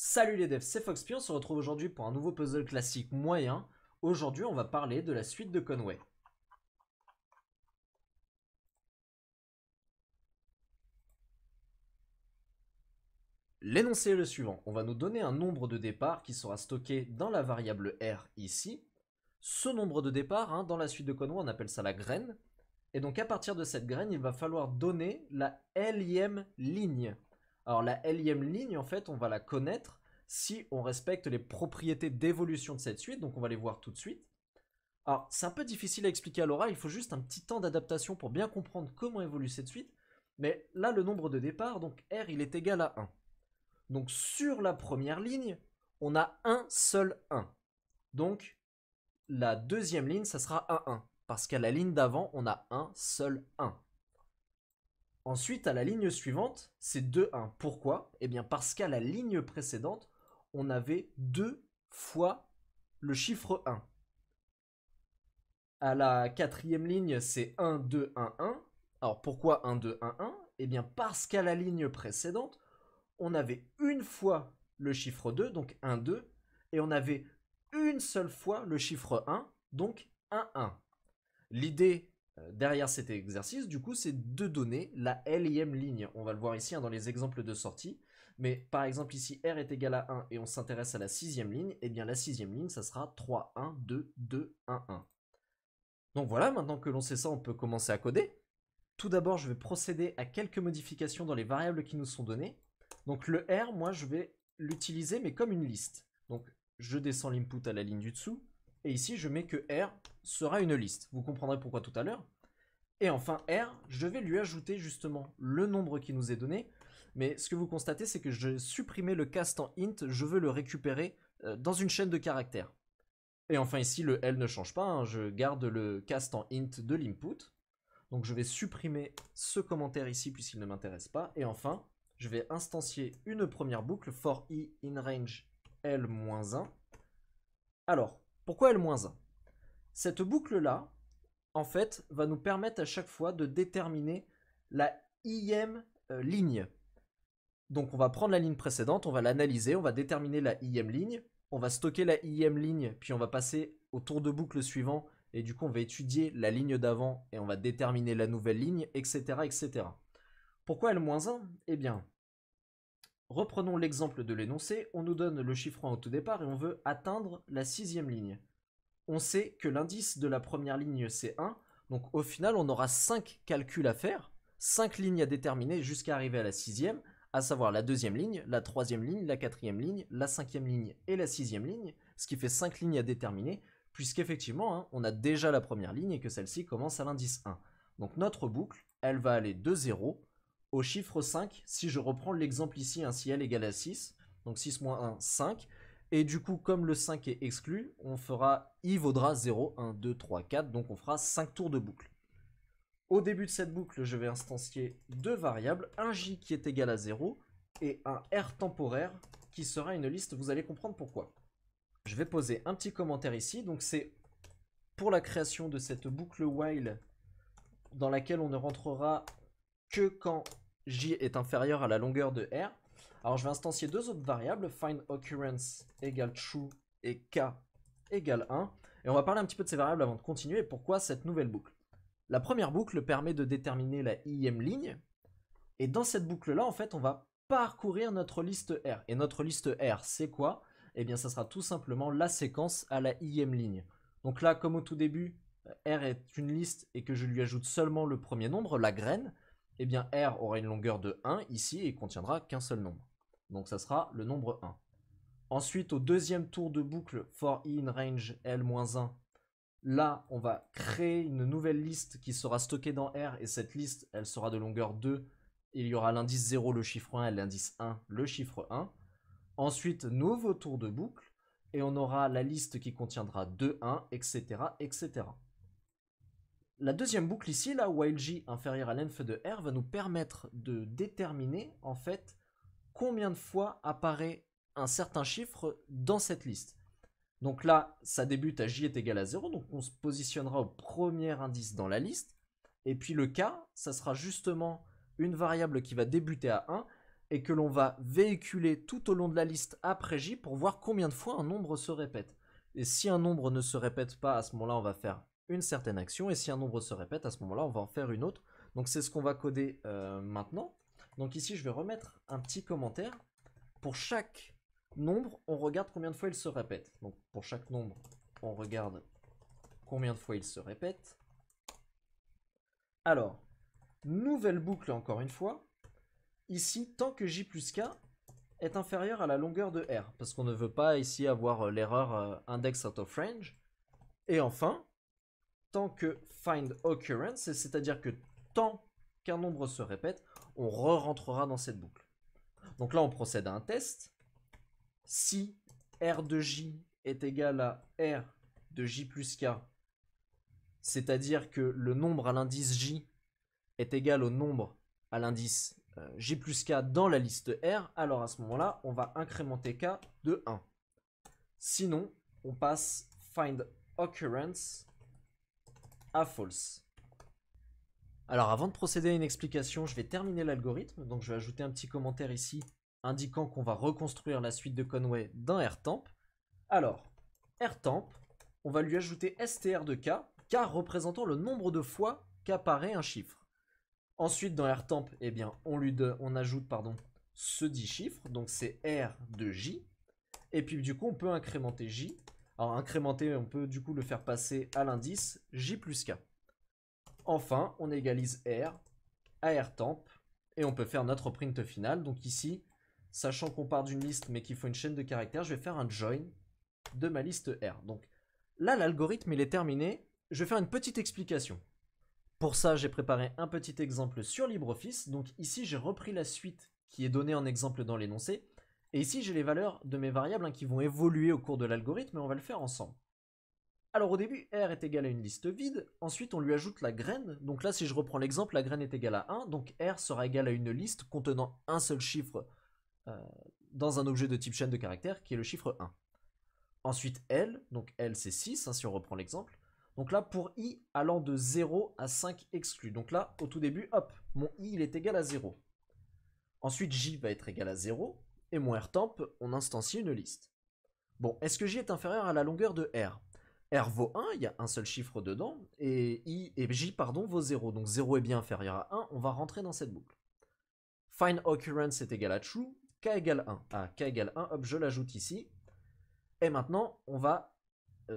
Salut les devs, c'est FoxPy, on se retrouve aujourd'hui pour un nouveau puzzle classique moyen. Aujourd'hui, on va parler de la suite de Conway. L'énoncé est le suivant. On va nous donner un nombre de départ qui sera stocké dans la variable R ici. Ce nombre de départ, dans la suite de Conway, on appelle ça la graine. Et donc à partir de cette graine, il va falloir donner la L-ième ligne. Alors la L-ième ligne, en fait, on va la connaître si on respecte les propriétés d'évolution de cette suite. Donc on va les voir tout de suite. Alors, c'est un peu difficile à expliquer à l'oral, il faut juste un petit temps d'adaptation pour bien comprendre comment évolue cette suite. Mais là, le nombre de départ, donc R, il est égal à 1. Donc, sur la première ligne, on a un seul 1. Donc, la deuxième ligne, ça sera 1, 1. Parce qu'à la ligne d'avant, on a un seul 1. Ensuite, à la ligne suivante, c'est 2, 1. Pourquoi? Eh bien, parce qu'à la ligne précédente, on avait 2 fois le chiffre 1. À la quatrième ligne, c'est 1, 2, 1, 1. Alors pourquoi 1, 2, 1, 1? Eh bien parce qu'à la ligne précédente, on avait une fois le chiffre 2, donc 1, 2, et on avait une seule fois le chiffre 1, donc 1, 1. L'idée derrière cet exercice, du coup, c'est de donner la L-ième ligne. On va le voir ici dans les exemples de sortie. Mais par exemple ici, R est égal à 1 et on s'intéresse à la sixième ligne, eh bien la sixième ligne, ça sera 3, 1, 2, 2, 1, 1. Donc voilà, maintenant que l'on sait ça, on peut commencer à coder. Tout d'abord, je vais procéder à quelques modifications dans les variables qui nous sont données. Donc le R, moi, je vais l'utiliser, mais comme une liste. Donc je descends l'input à la ligne du dessous, et ici, je mets que R sera une liste. Vous comprendrez pourquoi tout à l'heure. Et enfin, R, je vais lui ajouter justement le nombre qui nous est donné. Mais ce que vous constatez, c'est que je supprimais le cast en int, je veux le récupérer dans une chaîne de caractères. Et enfin ici, le L ne change pas, je garde le cast en int de l'input. Donc je vais supprimer ce commentaire ici puisqu'il ne m'intéresse pas. Et enfin, je vais instancier une première boucle for i in range L-1. Alors, pourquoi L-1? Cette boucle-là, en fait, va nous permettre à chaque fois de déterminer la ième ligne. Donc on va prendre la ligne précédente, on va l'analyser, on va déterminer la ième ligne, on va stocker la ième ligne, puis on va passer au tour de boucle suivant, et du coup on va étudier la ligne d'avant, et on va déterminer la nouvelle ligne, etc. etc. Pourquoi L-1? Eh bien, reprenons l'exemple de l'énoncé, on nous donne le chiffre 1 au tout départ, et on veut atteindre la sixième ligne. On sait que l'indice de la première ligne c'est 1, donc au final on aura 5 calculs à faire, 5 lignes à déterminer jusqu'à arriver à la sixième, à savoir la deuxième ligne, la troisième ligne, la quatrième ligne, la cinquième ligne et la sixième ligne, ce qui fait 5 lignes à déterminer, puisqu'effectivement, on a déjà la première ligne et que celle-ci commence à l'indice 1. Donc notre boucle, elle va aller de 0 au chiffre 5, si je reprends l'exemple ici, si L égale à 6, donc 6 moins 1, 5, et du coup, comme le 5 est exclu, on fera I vaudra 0, 1, 2, 3, 4, donc on fera 5 tours de boucle. Au début de cette boucle, je vais instancier deux variables, un j qui est égal à 0 et un r temporaire qui sera une liste. Vous allez comprendre pourquoi. Je vais poser un petit commentaire ici. Donc c'est pour la création de cette boucle while dans laquelle on ne rentrera que quand j est inférieur à la longueur de r. Alors je vais instancier deux autres variables, find occurrence égale true et k égale 1. Et on va parler un petit peu de ces variables avant de continuer et pourquoi cette nouvelle boucle. La première boucle permet de déterminer la ième ligne. Et dans cette boucle-là, en fait, on va parcourir notre liste R. Et notre liste R, c'est quoi? Eh bien, ça sera tout simplement la séquence à la ième ligne. Donc là, comme au tout début, R est une liste et que je lui ajoute seulement le premier nombre, la graine, eh bien, R aura une longueur de 1 ici et contiendra qu'un seul nombre. Donc ça sera le nombre 1. Ensuite, au deuxième tour de boucle, for i in range L-1, là, on va créer une nouvelle liste qui sera stockée dans R et cette liste, elle sera de longueur 2. Il y aura l'indice 0, le chiffre 1 et l'indice 1, le chiffre 1. Ensuite, nouveau tour de boucle et on aura la liste qui contiendra 2, 1, etc. etc. La deuxième boucle ici, là, while j inférieur à l'env de R, va nous permettre de déterminer en fait combien de fois apparaît un certain chiffre dans cette liste. Donc là, ça débute à j est égal à 0, donc on se positionnera au premier indice dans la liste. Et puis le k, ça sera justement une variable qui va débuter à 1 et que l'on va véhiculer tout au long de la liste après j pour voir combien de fois un nombre se répète. Et si un nombre ne se répète pas, à ce moment-là, on va faire une certaine action, et si un nombre se répète, à ce moment-là, on va en faire une autre. Donc c'est ce qu'on va coder maintenant. Donc ici, je vais remettre un petit commentaire. Pour chaque nombre, on regarde combien de fois il se répète. Donc pour chaque nombre, on regarde combien de fois il se répète. Alors, nouvelle boucle encore une fois. Ici, tant que j plus k est inférieur à la longueur de r, parce qu'on ne veut pas ici avoir l'erreur index out of range. Et enfin, tant que find occurrence, c'est-à-dire que tant qu'un nombre se répète, on re-rentrera dans cette boucle. Donc là, on procède à un test. Si r de j est égal à r de j plus k, c'est-à-dire que le nombre à l'indice j est égal au nombre à l'indice j plus k dans la liste R, alors à ce moment-là, on va incrémenter k de 1. Sinon, on passe find occurrence à false. Alors avant de procéder à une explication, je vais terminer l'algorithme. Donc je vais ajouter un petit commentaire ici indiquant qu'on va reconstruire la suite de Conway d'un rtemp. Alors, rtemp, on va lui ajouter str de k, k représentant le nombre de fois qu'apparaît un chiffre. Ensuite, dans rtemp, eh bien, on ajoute ce dit chiffre, donc c'est r de j. Et puis du coup, on peut incrémenter j. Alors incrémenter, on peut du coup le faire passer à l'indice j plus k. Enfin, on égalise r à rtemp et on peut faire notre print final. Donc ici, sachant qu'on part d'une liste mais qu'il faut une chaîne de caractères, je vais faire un join de ma liste R. Donc là, l'algorithme, il est terminé. Je vais faire une petite explication. Pour ça, j'ai préparé un petit exemple sur LibreOffice. Donc ici, j'ai repris la suite qui est donnée en exemple dans l'énoncé. Et ici, j'ai les valeurs de mes variables qui vont évoluer au cours de l'algorithme et on va le faire ensemble. Alors au début, R est égal à une liste vide. Ensuite, on lui ajoute la graine. Donc là, si je reprends l'exemple, la graine est égale à 1. Donc R sera égal à une liste contenant un seul chiffre dans un objet de type chaîne de caractères qui est le chiffre 1. Ensuite, L. Donc L, c'est 6 si on reprend l'exemple. Donc là, pour i allant de 0 à 5 exclus. Donc là, au tout début, hop, mon i, il est égal à 0. Ensuite, j va être égal à 0. Et mon rtemp, on instancie une liste. Bon, est-ce que j est inférieur à la longueur de r? R vaut 1, il y a un seul chiffre dedans. Et j, vaut 0. Donc 0 est bien inférieur à 1. On va rentrer dans cette boucle. Find occurrence est égal à true. K égale 1. Ah, K égale 1, hop, je l'ajoute ici. Et maintenant, on va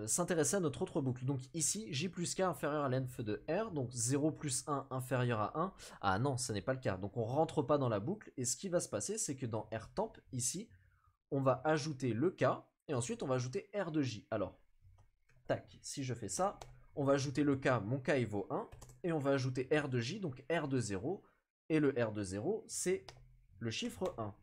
s'intéresser à notre autre boucle. Donc ici, j plus k inférieur à length de r, donc 0 plus 1 inférieur à 1. Ah non, ce n'est pas le cas. Donc on ne rentre pas dans la boucle. Et ce qui va se passer, c'est que dans rtemp, ici, on va ajouter le k, et ensuite on va ajouter r de j. Alors, tac, si je fais ça, on va ajouter le k, mon k il vaut 1, et on va ajouter r de j, donc r de 0, et le r de 0, c'est le chiffre 1.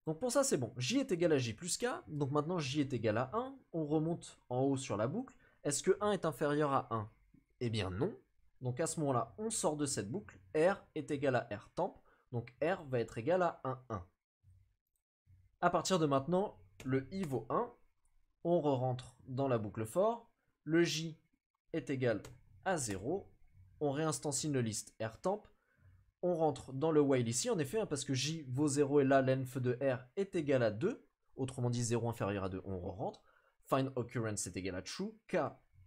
Donc pour ça c'est bon, j est égal à j plus k, donc maintenant j est égal à 1, on remonte en haut sur la boucle, est-ce que 1 est inférieur à 1? Eh bien non, donc à ce moment-là on sort de cette boucle, r est égal à r temp, donc r va être égal à 1, 1. À partir de maintenant, le i vaut 1, on re-rentre dans la boucle for, le j est égal à 0, on réinstancie une liste rtemp, on rentre dans le while ici, en effet, parce que j vaut 0 et là, length de r est égal à 2, autrement dit 0 inférieur à 2, on re-rentre. Find occurrence est égal à true, k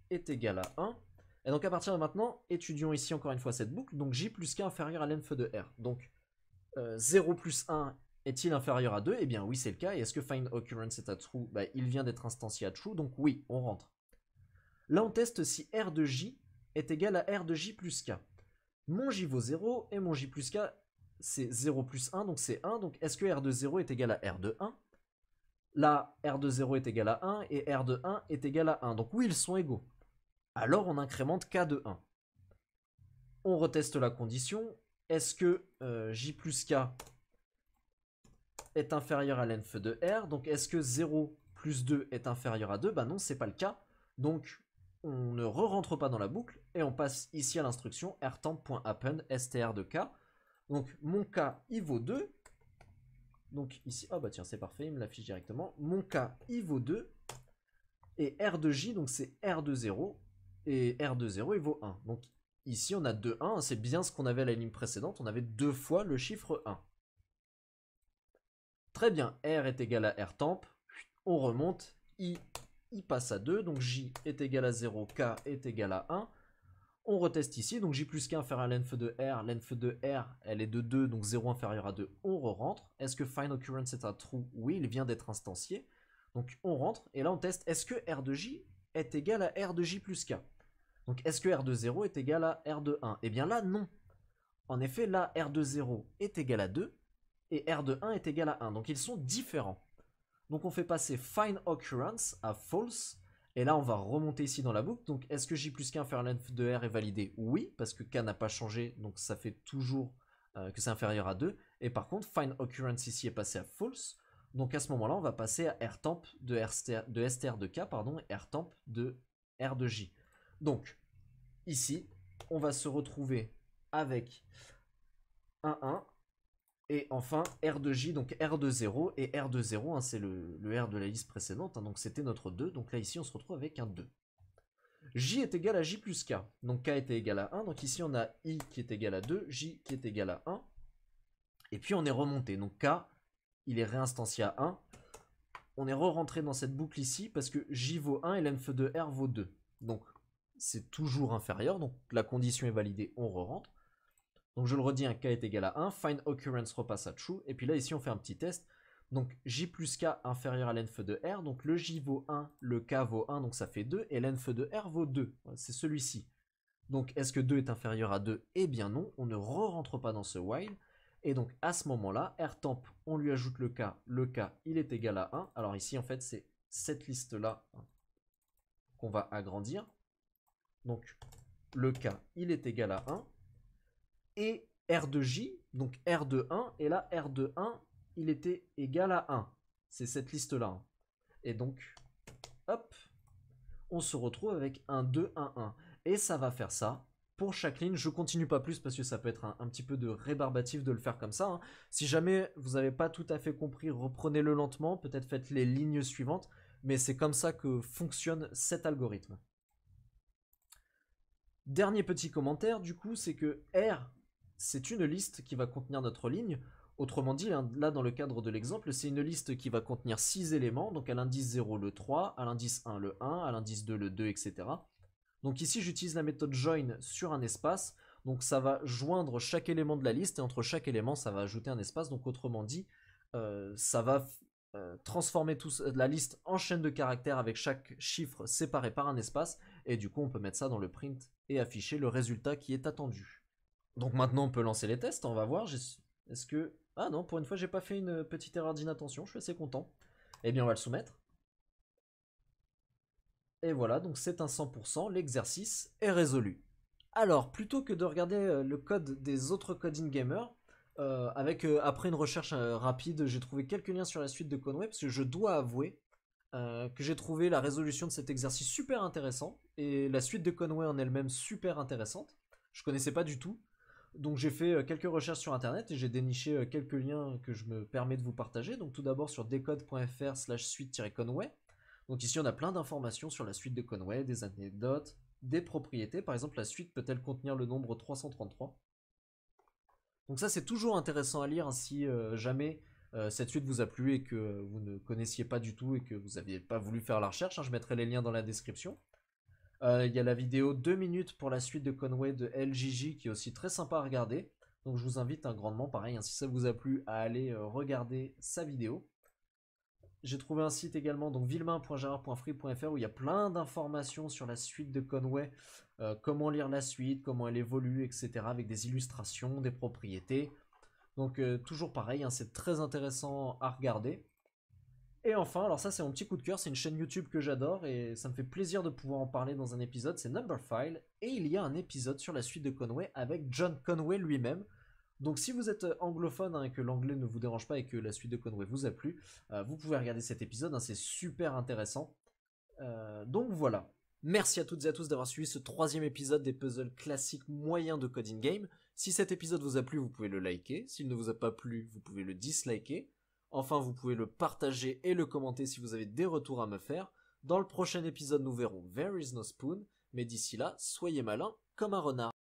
est égal à 1. Et donc à partir de maintenant, étudions ici encore une fois cette boucle, donc j plus k inférieur à length de r. Donc 0 plus 1 est-il inférieur à 2? Eh bien oui, c'est le cas. Et est-ce que find occurrence est à true? Il vient d'être instancié à true, donc oui, on rentre. Là, on teste si r de j est égal à r de j plus k. Mon j vaut 0 et mon j plus k c'est 0 plus 1, donc c'est 1. Donc est-ce que r de 0 est égal à r de 1? Là, r de 0 est égal à 1 et r de 1 est égal à 1. Donc oui, ils sont égaux. Alors on incrémente k de 1. On reteste la condition. Est-ce que j plus k est inférieur à length de r? Donc est-ce que 0 plus 2 est inférieur à 2? Bah non, c'est pas le cas. Donc on ne re-rentre pas dans la boucle et on passe ici à l'instruction rtemp.append str de k. Donc mon k il vaut 2. Donc ici, ah bah tiens c'est parfait, il me l'affiche directement. Mon k il vaut 2 et r de j donc c'est r de 0 et r de 0 il vaut 1. Donc ici on a 2, 1, c'est bien ce qu'on avait à la ligne précédente, on avait 2 fois le chiffre 1. Très bien, R est égal à R temp, on remonte, I passe à 2, donc J est égal à 0, K est égal à 1. On reteste ici, donc J plus K inférieur à length de R, elle est de 2, donc 0 inférieur à 2, on re-rentre. Est-ce que find occurrence est un true? Oui, il vient d'être instancié. Donc on rentre, et là on teste, est-ce que R de J est égal à R de J plus K? Donc est-ce que R de 0 est égal à R de 1? Eh bien là, non. En effet, là, R de 0 est égal à 2, et R de 1 est égal à 1, donc ils sont différents. Donc on fait passer find occurrence à false, et là on va remonter ici dans la boucle. Donc est-ce que J plus K inférieur à length de R est validé? Oui, parce que K n'a pas changé, donc ça fait toujours que c'est inférieur à 2. Et par contre, find occurrence ici est passé à false, donc à ce moment-là on va passer à R temp de str de K, pardon, et R temp de R de J. Donc ici on va se retrouver avec un 1, et enfin, R de J, donc R de 0, et R de 0, hein, c'est le R de la liste précédente, hein, donc c'était notre 2, donc là ici on se retrouve avec un 2. J est égal à J plus K, donc K était égal à 1, donc ici on a I qui est égal à 2, J qui est égal à 1, et puis on est remonté, donc K, il est réinstancié à 1, on est re-rentré dans cette boucle ici, parce que J vaut 1 et length de R vaut 2, donc c'est toujours inférieur, donc la condition est validée, on re-rentre. Donc je le redis, un K est égal à 1, find occurrence repasse à true, et puis là ici on fait un petit test, donc J plus K inférieur à length de R, donc le J vaut 1, le K vaut 1, donc ça fait 2, et length de R vaut 2, c'est celui-ci. Donc est-ce que 2 est inférieur à 2? Eh bien non, on ne re-rentre pas dans ce while, et donc à ce moment-là, R temp, on lui ajoute le K il est égal à 1, alors ici en fait c'est cette liste-là qu'on va agrandir, donc le K il est égal à 1, et R de J, donc R de 1, et là R de 1, il était égal à 1. C'est cette liste-là. Hein. Et donc, hop, on se retrouve avec un 2, 1, 1. Et ça va faire ça pour chaque ligne. Je continue pas plus parce que ça peut être un petit peu de rébarbatif de le faire comme ça. Hein. Si jamais vous n'avez pas tout à fait compris, reprenez-le lentement, peut-être faites les lignes suivantes, mais c'est comme ça que fonctionne cet algorithme. Dernier petit commentaire, du coup, c'est que R, c'est une liste qui va contenir notre ligne. Autrement dit, là dans le cadre de l'exemple, c'est une liste qui va contenir 6 éléments, donc à l'indice 0 le 3, à l'indice 1 le 1, à l'indice 2 le 2, etc. Donc ici j'utilise la méthode join sur un espace, donc ça va joindre chaque élément de la liste, et entre chaque élément ça va ajouter un espace, donc autrement dit, ça va transformer la liste en chaîne de caractères avec chaque chiffre séparé par un espace, et du coup on peut mettre ça dans le print et afficher le résultat qui est attendu. Donc maintenant on peut lancer les tests, on va voir, est-ce que... Ah non, pour une fois j'ai pas fait une petite erreur d'inattention, je suis assez content. Eh bien on va le soumettre. Et voilà, donc c'est un 100%, l'exercice est résolu. Alors, plutôt que de regarder le code des autres coding gamers, après une recherche rapide, j'ai trouvé quelques liens sur la suite de Conway, parce que je dois avouer que j'ai trouvé la résolution de cet exercice super intéressant, et la suite de Conway en elle-même super intéressante. Je connaissais pas du tout. Donc j'ai fait quelques recherches sur internet et j'ai déniché quelques liens que je me permets de vous partager. Donc tout d'abord sur decode.fr/suite-conway. Donc ici on a plein d'informations sur la suite de Conway, des anecdotes, des propriétés. Par exemple la suite peut-elle contenir le nombre 333? Donc ça c'est toujours intéressant à lire hein, si jamais cette suite vous a plu et que vous ne connaissiez pas du tout et que vous n'aviez pas voulu faire la recherche. Hein, je mettrai les liens dans la description. Il y a la vidéo 2 minutes pour la suite de Conway de LJJ qui est aussi très sympa à regarder. Donc je vous invite grandement, pareil, hein, si ça vous a plu, à aller regarder sa vidéo. J'ai trouvé un site également, donc villemain.gerard.free.fr où il y a plein d'informations sur la suite de Conway, comment lire la suite, comment elle évolue, etc. avec des illustrations, des propriétés. Donc toujours pareil, hein, c'est très intéressant à regarder. Et enfin, alors ça c'est mon petit coup de cœur, c'est une chaîne YouTube que j'adore et ça me fait plaisir de pouvoir en parler dans un épisode, c'est Numberphile, et il y a un épisode sur la suite de Conway avec John Conway lui-même. Donc si vous êtes anglophone hein, et que l'anglais ne vous dérange pas et que la suite de Conway vous a plu, vous pouvez regarder cet épisode, hein, c'est super intéressant. Donc voilà. Merci à toutes et à tous d'avoir suivi ce 3e épisode des puzzles classiques moyens de Coding Game. Si cet épisode vous a plu, vous pouvez le liker. S'il ne vous a pas plu, vous pouvez le disliker. Enfin, vous pouvez le partager et le commenter si vous avez des retours à me faire. Dans le prochain épisode, nous verrons There is no spoon. Mais d'ici là, soyez malins comme un renard.